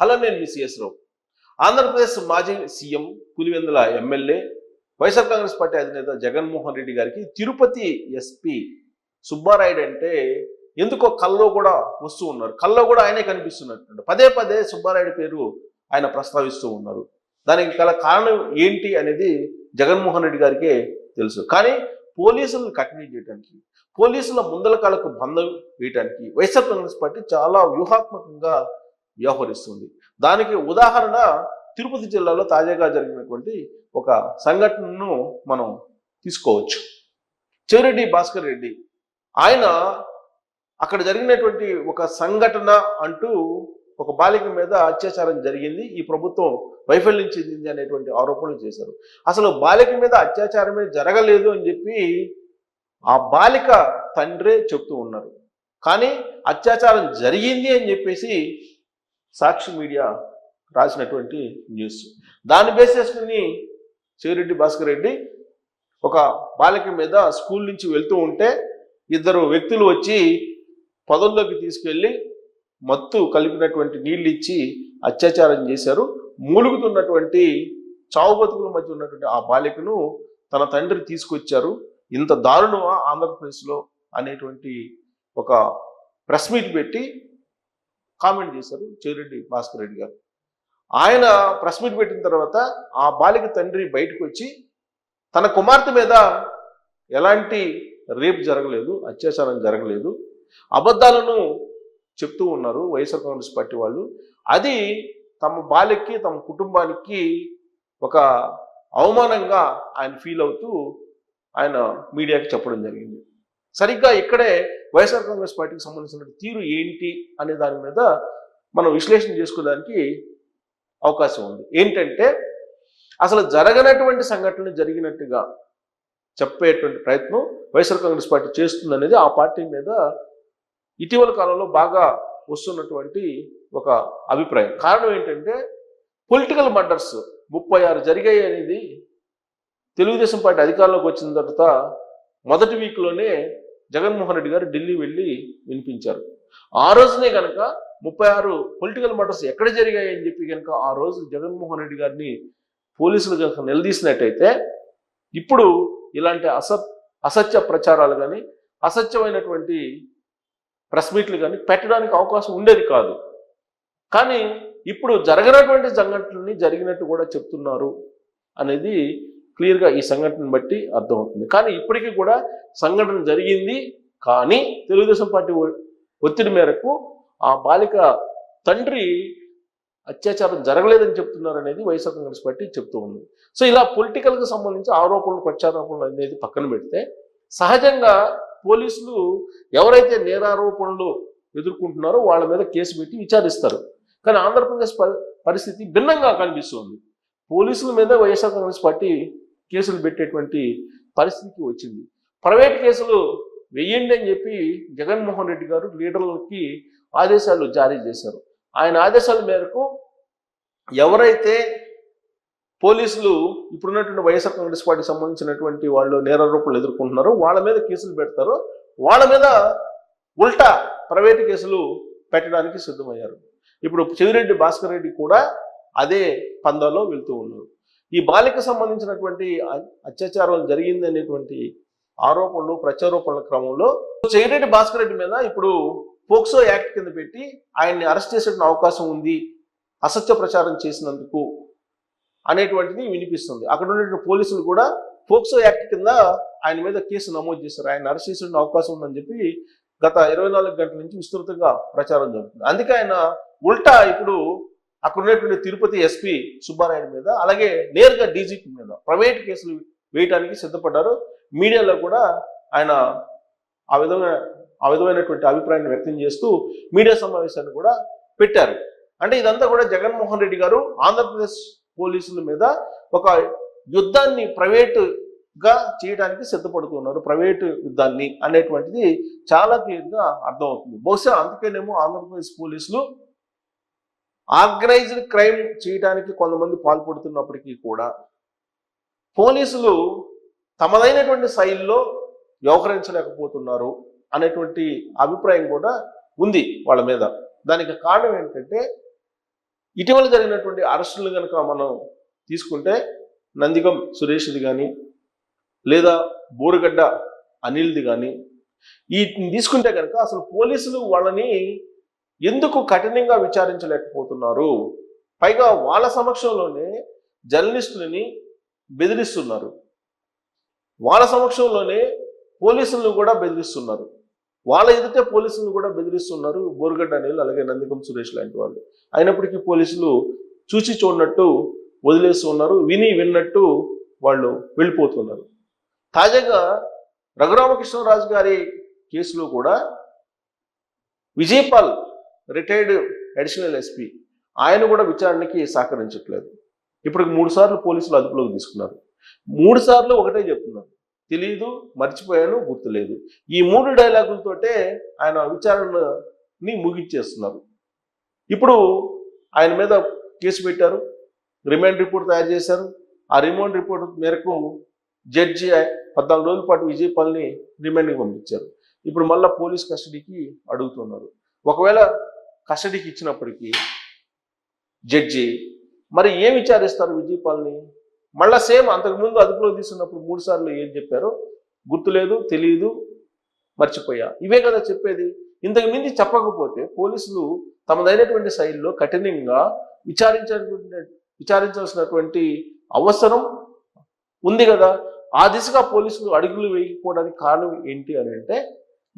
Hello, నేను మీ CS రావు. ఆంధ్రప్రదేశ్ మాజీ CM, Pulivendula MLA, YSR Congress party అధినేత జగన్మోహన్ రెడ్డి గారికి తిరుపతి ఎస్పీ సుబ్బారాయుడు అంటే ఎందుకో కల్లో కూడా వస్తూ ఉన్నారు. కల్లో కూడా ఆయనే కనిపిస్తున్నట్టు పదే పదే సుబ్బారాయుడు పేరు ఆయన ప్రస్తావిస్తూ ఉన్నారు. దానికి గల కారణం ఏంటి అనేది జగన్మోహన్ రెడ్డి గారికే తెలుసు. కానీ పోలీసులను కట్టడి చేయడానికి, పోలీసుల ముందల కాలకు బంధం వేయడానికి వైఎస్ఆర్ కాంగ్రెస్ పార్టీ చాలా వ్యూహాత్మకంగా వ్యవహరిస్తుంది. దానికి ఉదాహరణ తిరుపతి జిల్లాలో తాజాగా జరిగినటువంటి ఒక సంఘటనను మనం తీసుకోవచ్చు. చెవిరెడ్డి భాస్కర్ రెడ్డి ఆయన అక్కడ జరిగినటువంటి ఒక సంఘటన అంటూ ఒక బాలిక మీద అత్యాచారం జరిగింది, ఈ ప్రభుత్వం వైఫల్యం చెందింది అనేటువంటి ఆరోపణలు చేశారు. అసలు బాలిక మీద అత్యాచారమే జరగలేదు అని చెప్పి ఆ బాలిక తండ్రే చెప్తూ ఉన్నారు. కానీ అత్యాచారం జరిగింది అని చెప్పేసి సాక్షి మీడియా రాసినటువంటి న్యూస్, దాన్ని బేస్ చేసుకుని చెవిరెడ్డి భాస్కర్ రెడ్డి ఒక బాలిక మీద స్కూల్ నుంచి వెళ్తూ ఉంటే ఇద్దరు వ్యక్తులు వచ్చి పొదల్లోకి తీసుకెళ్ళి మత్తు కలిపినటువంటి నీళ్ళు ఇచ్చి అత్యాచారం చేశారు. మూలుగుతున్నటువంటి చావు బతుకుల మధ్య ఉన్నటువంటి ఆ బాలికను తన తండ్రి తీసుకొచ్చారు. ఇంత దారుణమా ఆంధ్రప్రదేశ్లో అనేటువంటి ఒక ప్రెస్ మీట్ పెట్టి కామెంట్ చేశారు చెవిరెడ్డి భాస్కర్ రెడ్డి గారు. ఆయన ప్రెస్ మీట్ పెట్టిన తర్వాత ఆ బాలిక తండ్రి బయటకు వచ్చి తన కుమార్తె మీద ఎలాంటి రేప్ జరగలేదు, అత్యాచారం జరగలేదు, అబద్ధాలను చెప్తూ ఉన్నారు వైఎస్ఆర్ కాంగ్రెస్ పార్టీ వాళ్ళు. అది తమ బాలికకి, తమ కుటుంబానికి ఒక అవమానంగా ఆయన ఫీల్ అవుతూ ఆయన మీడియాకి చెప్పడం జరిగింది. సరిగ్గా ఇక్కడే వైఎస్ఆర్ కాంగ్రెస్ పార్టీకి సంబంధించిన తీరు ఏంటి అనే దాని మీద మనం విశ్లేషణ చేసుకోవడానికి అవకాశం ఉంది. ఏంటంటే అసలు జరగనటువంటి సంఘటనలు జరిగినట్టుగా చెప్పేటువంటి ప్రయత్నం వైఎస్ఆర్ కాంగ్రెస్ పార్టీ చేస్తుందనేది ఆ పార్టీ మీద ఇటీవల కాలంలో బాగా వస్తున్నటువంటి ఒక అభిప్రాయం. కారణం ఏంటంటే పొలిటికల్ మర్డర్స్ 36 జరిగాయి అనేది తెలుగుదేశం పార్టీ అధికారంలోకి వచ్చిన తర్వాత మొదటి వీక్లోనే జగన్మోహన్ రెడ్డి గారు ఢిల్లీ వెళ్ళి వినిపించారు. ఆ రోజునే కనుక 36 పొలిటికల్ మర్డర్స్ ఎక్కడ జరిగాయి అని చెప్పి కనుక ఆ రోజు జగన్మోహన్ రెడ్డి గారిని పోలీసులు కనుక నిలదీసినట్టయితే ఇప్పుడు ఇలాంటి అసత్య ప్రచారాలు కానీ, అసత్యమైనటువంటి ప్రెస్ మీట్లు కానీ పెట్టడానికి అవకాశం ఉండేది కాదు. కానీ ఇప్పుడు జరగనటువంటి సంఘటనని జరిగినట్టు కూడా చెప్తున్నారు అనేది క్లియర్గా ఈ సంఘటనను బట్టి అర్థమవుతుంది. కానీ ఇప్పటికీ కూడా సంఘటన జరిగింది, కానీ తెలుగుదేశం పార్టీ ఒత్తిడి మేరకు ఆ బాలిక తండ్రి అత్యాచారం జరగలేదని చెప్తున్నారు అనేది వైఎస్ఆర్ కాంగ్రెస్ పార్టీ చెప్తూ ఉంది. సో ఇలా పొలిటికల్కి సంబంధించి ఆరోపణలు, ప్రత్యారోపణలు అనేది పక్కన పెడితే సహజంగా పోలీసులు ఎవరైతే నేరారోపణలు ఎదుర్కొంటున్నారో వాళ్ళ మీద కేసు పెట్టి విచారిస్తారు. కానీ ఆంధ్రప్రదేశ్ పరిస్థితి భిన్నంగా కనిపిస్తుంది. పోలీసుల మీద వైఎస్ఆర్ కాంగ్రెస్ పార్టీ కేసులు పెట్టేటువంటి పరిస్థితికి వచ్చింది. ప్రైవేట్ కేసులు వెయ్యండి అని చెప్పి జగన్మోహన్ రెడ్డి గారు లీడర్లకి ఆదేశాలు జారీ చేశారు. ఆయన ఆదేశాల మేరకు ఎవరైతే పోలీసులు ఇప్పుడున్నటువంటి వైఎస్ఆర్ కాంగ్రెస్ పార్టీకి సంబంధించినటువంటి వాళ్ళు నేరారోపణలు ఎదుర్కొంటున్నారో వాళ్ళ మీద కేసులు పెడతారో వాళ్ళ మీద ఉల్టా ప్రైవేటు కేసులు పెట్టడానికి సిద్ధమయ్యారు. ఇప్పుడు చెవిరెడ్డి భాస్కర్ రెడ్డి కూడా అదే పందాలో వెళ్తూ ఉన్నారు. ఈ బాలిక సంబంధించినటువంటి అత్యాచారం జరిగింది అనేటువంటి ఆరోపణలు, ప్రత్యారోపణల క్రమంలో చెవిరెడ్డి భాస్కర్ రెడ్డి మీద ఇప్పుడు పోక్సో యాక్ట్ కింద పెట్టి ఆయన్ని అరెస్ట్ చేసే అవకాశం ఉంది అసత్య ప్రచారం చేసినందుకు అనేటువంటిది వినిపిస్తుంది. అక్కడ ఉన్నటువంటి పోలీసులు కూడా పోక్సో యాక్ట్ కింద ఆయన మీద కేసు నమోదు చేశారు. ఆయన అరెస్ట్ చేసే అవకాశం ఉందని చెప్పి గత 24 గంటల నుంచి విస్తృతంగా ప్రచారం జరుగుతుంది. అందుకే ఆయన ఉల్టా ఇప్పుడు అక్కడ ఉన్నటువంటి తిరుపతి ఎస్పీ సుబ్బారాయుడు మీద, అలాగే నేరుగా డీజీపీ మీద ప్రైవేట్ కేసులు వేయడానికి సిద్ధపడ్డారు. మీడియాలో కూడా ఆయన ఆ విధమైనటువంటి అభిప్రాయాన్ని వ్యక్తం చేస్తూ మీడియా సమావేశాన్ని కూడా పెట్టారు. అంటే ఇదంతా కూడా జగన్మోహన్ రెడ్డి గారు ఆంధ్రప్రదేశ్ పోలీసుల మీద ఒక యుద్ధాన్ని ప్రైవేటుగా చేయడానికి సిద్ధపడుతున్నారు, ప్రైవేటు యుద్ధాన్ని అనేటువంటిది చాలా క్లియర్గా అర్థమవుతుంది. బహుశా అందుకేనేమో ఆంధ్రప్రదేశ్ పోలీసులు ఆర్గనైజ్డ్ క్రైమ్ చేయడానికి కొంతమంది పాల్పడుతున్నప్పటికీ కూడా పోలీసులు తమదైనటువంటి శైలిలో వ్యవహరించలేకపోతున్నారు అనేటువంటి అభిప్రాయం కూడా ఉంది వాళ్ళ మీద. దానికి కారణం ఏంటంటే ఇటీవల జరిగినటువంటి అరెస్టులు కనుక మనం తీసుకుంటే నందిగం సురేష్ది కానీ లేదా బోరుగడ్డ అనిల్ది కానీ వీటిని తీసుకుంటే కనుక అసలు పోలీసులు వాళ్ళని ఎందుకు కఠినంగా విచారించలేకపోతున్నారు? పైగా వాళ్ళ సమక్షంలోనే జర్నలిస్టులని బెదిరిస్తున్నారు, వాళ్ళ సమక్షంలోనే పోలీసులను కూడా బెదిరిస్తున్నారు, వాళ్ళ ఎదుటే పోలీసులను కూడా బెదిరిస్తున్నారు బోరుగడ్డ అనిల్ అలాగే నందిగం సురేష్ లాంటి వాళ్ళు. అయినప్పటికీ పోలీసులు చూసి చూడనట్టు వదిలేస్తూ ఉన్నారు, విని విన్నట్టు వాళ్ళు వెళ్ళిపోతున్నారు. తాజాగా రఘురామకృష్ణరాజు గారి కేసులో కూడా విజయపాల్ రిటైర్డ్ అడిషనల్ ఎస్పీ ఆయన కూడా విచారణకి సహకరించట్లేదు. ఇప్పటికి 3 సార్లు పోలీసులు అదుపులోకి తీసుకున్నారు. 3 సార్లు ఒకటే చెప్తున్నారు, తెలియదు, మర్చిపోయాను, గుర్తులేదు. ఈ 3 డైలాగులతోటే ఆయన విచారణని ముగించేస్తున్నారు. ఇప్పుడు ఆయన మీద కేసు పెట్టారు, రిమాండ్ రిపోర్ట్ తయారు చేశారు. ఆ రిమాండ్ రిపోర్ట్ మేరకు జడ్జి 14 రోజుల పాటు విజయపాల్ని రిమాండ్కి పంపించారు. ఇప్పుడు మళ్ళీ పోలీస్ కస్టడీకి అడుగుతున్నారు. ఒకవేళ కస్టడీకి ఇచ్చినప్పటికీ జడ్జి మరి ఏం విచారిస్తారు విజయపాల్ని? మళ్ళా సేమ్ అంతకుముందు అదుపులో తీసుకున్నప్పుడు 3 సార్లు ఏం చెప్పారో గుర్తులేదు, తెలియదు, మర్చిపోయా, ఇవే కదా చెప్పేది. ఇంతకు మించి చెప్పకపోతే పోలీసులు తమదైనటువంటి శైలిలో కఠినంగా విచారించాల్సినటువంటి అవసరం ఉంది కదా. ఆ దిశగా పోలీసులు అడుగులు వేయకపోవడానికి కారణం ఏంటి అని అంటే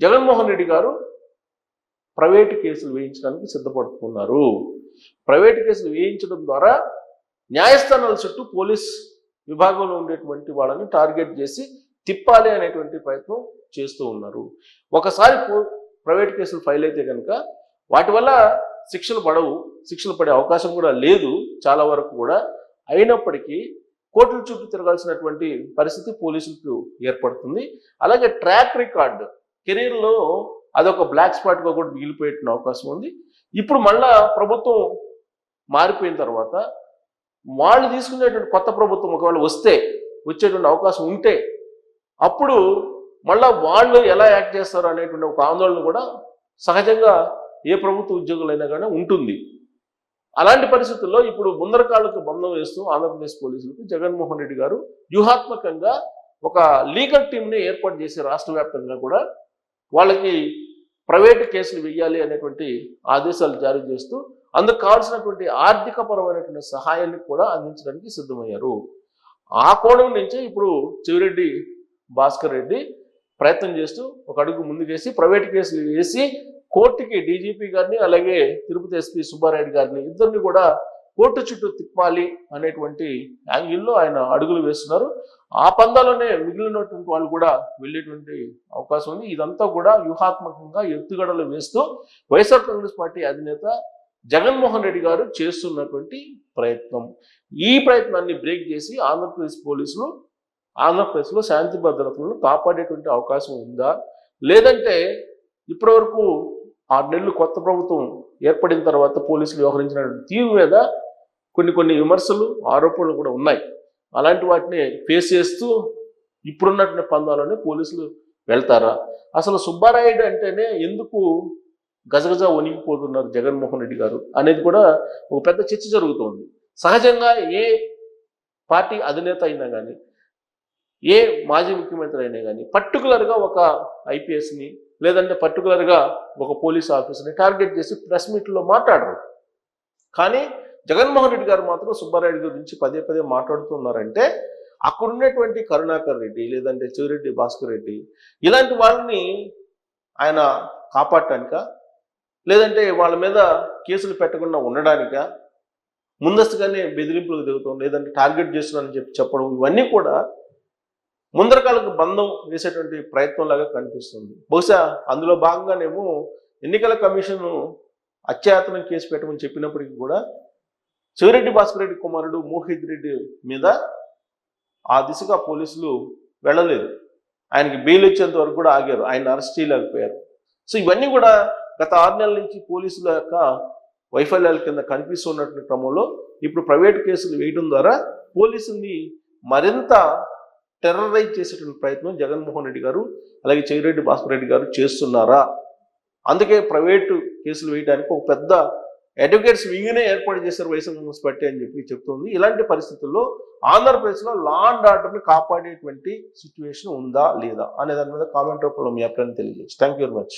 జగన్మోహన్ రెడ్డి గారు ప్రైవేటు కేసులు వేయించడానికి సిద్ధపడుతున్నారు. ప్రైవేటు కేసులు వేయించడం ద్వారా న్యాయస్థానాల చుట్టూ పోలీస్ విభాగంలో ఉండేటువంటి వాళ్ళని టార్గెట్ చేసి తిప్పాలి అనేటువంటి ప్రయత్నం చేస్తూ ఉన్నారు. ఒకసారి ప్రైవేట్ కేసులు ఫైల్ అయితే కనుక వాటి వల్ల శిక్షలు పడే అవకాశం కూడా లేదు చాలా వరకు కూడా. అయినప్పటికీ కోర్టుల చుట్టూ తిరగాల్సినటువంటి పరిస్థితి పోలీసులకు ఏర్పడుతుంది. అలాగే ట్రాక్ రికార్డ్ కెరీర్లో అదొక బ్లాక్ స్పాట్గా కూడా మిగిలిపోయే అవకాశం ఉంది. ఇప్పుడు మళ్ళా ప్రభుత్వం మారిపోయిన తర్వాత వాళ్ళు తీసుకునేటువంటి కొత్త ప్రభుత్వం ఒకవేళ వచ్చేటువంటి అవకాశం ఉంటే అప్పుడు మళ్ళా వాళ్ళు ఎలా యాక్ట్ చేస్తారు అనేటువంటి ఒక ఆందోళన కూడా సహజంగా ఏ ప్రభుత్వ ఉద్యోగులైనా కానీ ఉంటుంది. అలాంటి పరిస్థితుల్లో ఇప్పుడు ముందరకాళ్ళకు బంధం వేస్తూ ఆంధ్రప్రదేశ్ పోలీసులకు జగన్మోహన్ రెడ్డి గారు వ్యూహాత్మకంగా ఒక లీగల్ టీంని ఏర్పాటు చేసి రాష్ట్ర వ్యాప్తంగా కూడా వాళ్ళకి ప్రైవేటు కేసులు వేయాలి అనేటువంటి ఆదేశాలు జారీ చేస్తూ అందుకు కావాల్సినటువంటి ఆర్థికపరమైనటువంటి సహాయాన్ని కూడా అందించడానికి సిద్ధమయ్యారు. ఆ కోణం నుంచే ఇప్పుడు చెవిరెడ్డి భాస్కర్ రెడ్డి ప్రయత్నం చేస్తూ ఒక అడుగు ముందుకేసి ప్రైవేటు కేసులు వేసి కోర్టుకి డీజీపీ గారిని అలాగే తిరుపతి ఎస్పీ సుబ్బారెడ్డి గారిని ఇద్దరిని కూడా కోర్టు చుట్టూ తిప్పాలి అనేటువంటి యాంగిల్లో ఆయన అడుగులు వేస్తున్నారు. ఆ పందాలోనే మిగిలినటువంటి వాళ్ళు కూడా వెళ్ళేటువంటి అవకాశం ఉంది. ఇదంతా కూడా వ్యూహాత్మకంగా ఎత్తుగడలు వేస్తూ వైఎస్ఆర్ కాంగ్రెస్ పార్టీ అధినేత జగన్మోహన్ రెడ్డి గారు చేస్తున్నటువంటి ప్రయత్నం. ఈ ప్రయత్నాన్ని బ్రేక్ చేసి ఆంధ్రప్రదేశ్ పోలీసులు ఆంధ్రప్రదేశ్లో శాంతి భద్రతలను కాపాడేటువంటి అవకాశం ఉందా, లేదంటే ఇప్పటివరకు 6 నెలలు కొత్త ప్రభుత్వం ఏర్పడిన తర్వాత పోలీసులు వ్యవహరించినటువంటి తీరు మీద కొన్ని విమర్శలు ఆరోపణలు కూడా ఉన్నాయి. అలాంటి వాటిని ఫేస్ చేస్తూ ఇప్పుడున్నటువంటి పందాలోనే పోలీసులు వెళ్తారా? అసలు సుబ్బారాయుడు అంటేనే ఎందుకు గజగజ వణిగిపోతున్నారు జగన్మోహన్ రెడ్డి గారు అనేది కూడా ఒక పెద్ద చర్చ జరుగుతోంది. సహజంగా ఏ పార్టీ అధినేత అయినా కానీ ఏ మాజీ ముఖ్యమంత్రి అయినా కానీ పర్టికులర్గా ఒక ఐపీఎస్ని లేదంటే పర్టికులర్గా ఒక పోలీస్ ఆఫీసర్ని టార్గెట్ చేసి ప్రెస్ మీట్లో మాట్లాడరు. కానీ జగన్మోహన్ రెడ్డి గారు మాత్రం సుబ్బారాయుడు గురించి పదే మాట్లాడుతున్నారంటే అక్కడ ఉన్నటువంటి కరుణాకర్ రెడ్డి లేదంటే చెవిరెడ్డి భాస్కర్ రెడ్డి ఇలాంటి వాళ్ళని ఆయన కాపాడటానిక, లేదంటే వాళ్ళ మీద కేసులు పెట్టకుండా ఉండడానిక, ముందస్తుగానే బెదిరింపులకు దిగుతాం లేదంటే టార్గెట్ చేస్తున్నానని చెప్పడం, ఇవన్నీ కూడా ముందరకాలకు బంధం వేసేటువంటి ప్రయత్నం లాగా కనిపిస్తుంది. బహుశా అందులో భాగంగానేమో ఎన్నికల కమిషన్ అత్యాయతనం కేసు పెట్టమని చెప్పినప్పటికీ కూడా చెవిరెడ్డి భాస్కర్ రెడ్డి కుమారుడు మోహిత్ రెడ్డి మీద ఆ దిశగా పోలీసులు వెళ్ళలేదు. ఆయనకి బెయిల్ వచ్చేంత వరకు కూడా ఆగారు, ఆయన అరెస్ట్ చేయలేకపోయారు. సో ఇవన్నీ కూడా గత 6 నెలల నుంచి పోలీసుల యొక్క వైఫల్యాల కింద కనిపిస్తున్నటువంటి క్రమంలో ఇప్పుడు ప్రైవేట్ కేసులు వేయడం ద్వారా పోలీసుల్ని మరింత టెర్రరైజ్ చేసేటువంటి ప్రయత్నం జగన్మోహన్ రెడ్డి గారు అలాగే చెవిరెడ్డి భాస్కర్ రెడ్డి గారు చేస్తున్నారా? అందుకే ప్రైవేటు కేసులు వేయడానికి ఒక పెద్ద అడ్వకేట్స్ వింగ్నే ఏర్పాటు చేశారు వైఎస్ఆర్ కాంగ్రెస్ పార్టీ అని చెప్పి చెప్తుంది. ఇలాంటి పరిస్థితుల్లో ఆంధ్రప్రదేశ్లో లా అండ్ ఆర్డర్ని కాపాడేటువంటి సిచ్యువేషన్ ఉందా లేదా అనే దాని మీద కామెంట్ రూపంలో మీ అభిప్రాయాన్ని తెలియజేయచ్చు. Thank you very much.